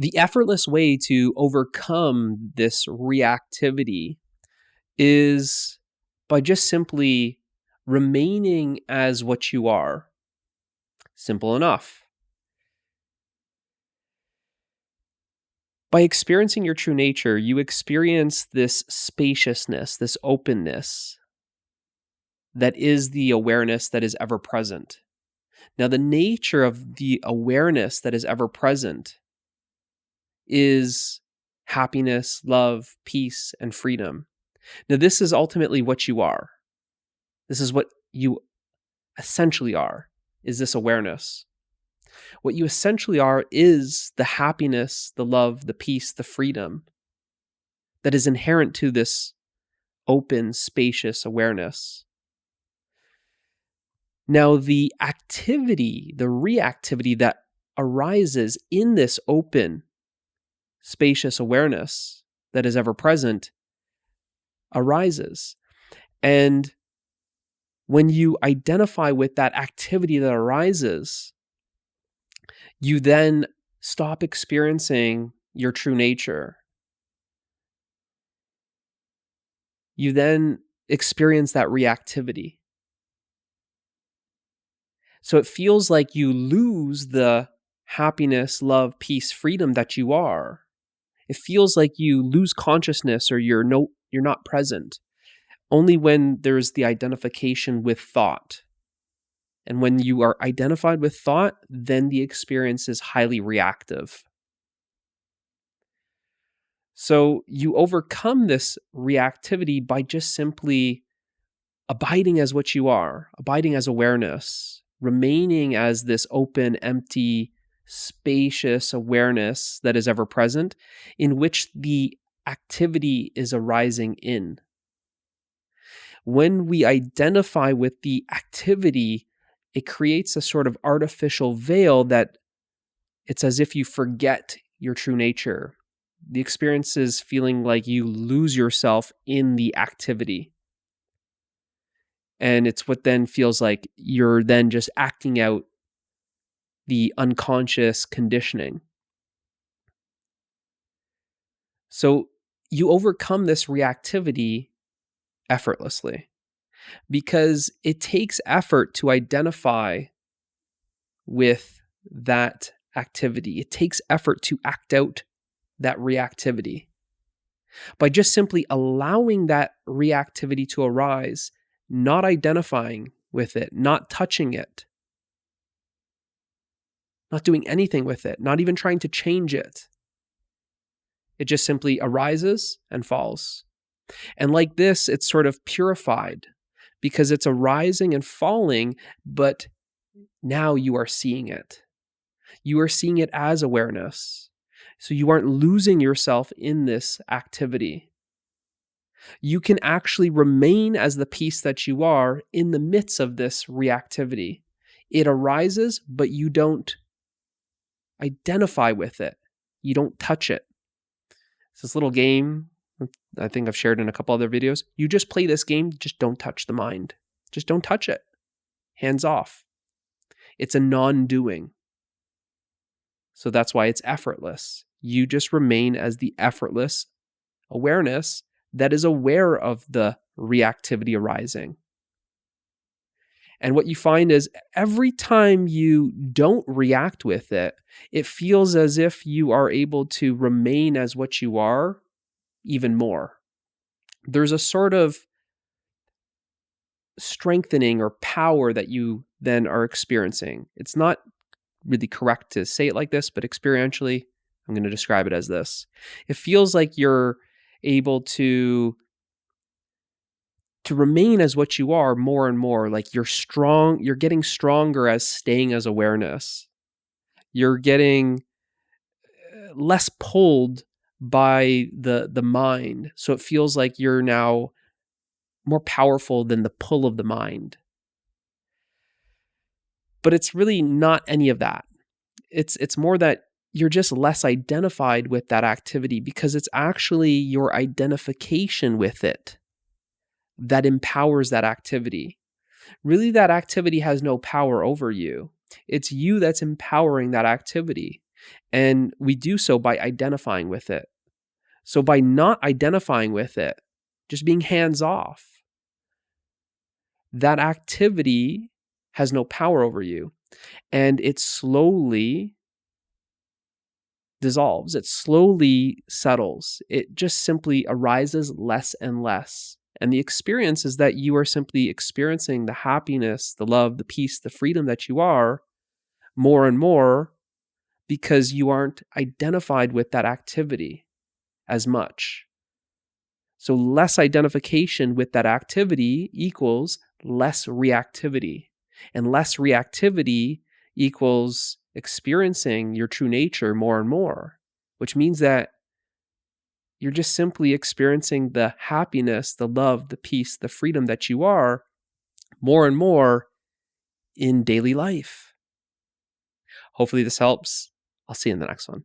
The effortless way to overcome this reactivity is by just simply remaining as what you are. Simple enough. By experiencing your true nature, you experience this spaciousness, this openness that is the awareness that is ever present. Now, the nature of the awareness that is ever present is happiness, love, peace, and freedom. Now, this is ultimately what you are. This is what you essentially are, is this awareness. What you essentially are is the happiness, the love, the peace, the freedom that is inherent to this open, spacious awareness. Now, the activity, the reactivity that arises in this open, spacious awareness that is ever present arises. And when you identify with that activity that arises, you then stop experiencing your true nature. You then experience that reactivity. So it feels like you lose the happiness, love, peace, freedom that you are. It feels like you lose consciousness or you're not present. Only when there's the identification with thought. And when you are identified with thought, then the experience is highly reactive. So you overcome this reactivity by just simply abiding as what you are, abiding as awareness, remaining as this open, empty, spacious awareness that is ever present, in which the activity is arising in. When we identify with the activity, it creates a sort of artificial veil that it's as if you forget your true nature. The experience is feeling like you lose yourself in the activity. And it's what then feels like you're then just acting out the unconscious conditioning. So you overcome this reactivity effortlessly because it takes effort to identify with that activity. It takes effort to act out that reactivity. By just simply allowing that reactivity to arise, not identifying with it, not touching it, not doing anything with it, not even trying to change it. It just simply arises and falls. And like this, it's sort of purified because it's arising and falling, but now you are seeing it. You are seeing it as awareness. So you aren't losing yourself in this activity. You can actually remain as the peace that you are in the midst of this reactivity. It arises, but you don't identify with it. You don't touch it. It's this little game I think I've shared in a couple other videos. You just play this game, just don't touch the mind. Just don't touch it. Hands off. It's a non-doing. So that's why it's effortless. You just remain as the effortless awareness that is aware of the reactivity arising. And what you find is every time you don't react with it, it feels as if you are able to remain as what you are even more. There's a sort of strengthening or power that you then are experiencing. It's not really correct to say it like this, but experientially, I'm going to describe it as this. It feels like you're able to remain as what you are more and more. Like you're strong, you're getting stronger as staying as awareness. You're getting less pulled by the mind. So it feels like you're now more powerful than the pull of the mind. But it's really not any of that. It's more that you're just less identified with that activity because it's actually your identification with it that empowers that activity. Really, that activity has no power over you. It's you that's empowering that activity. And we do so by identifying with it. So by not identifying with it, just being hands off, that activity has no power over you. And it slowly dissolves. It slowly settles. It just simply arises less and less. And the experience is that you are simply experiencing the happiness, the love, the peace, the freedom that you are more and more because you aren't identified with that activity as much. So less identification with that activity equals less reactivity. And less reactivity equals experiencing your true nature more and more, which means that you're just simply experiencing the happiness, the love, the peace, the freedom that you are more and more in daily life. Hopefully this helps. I'll see you in the next one.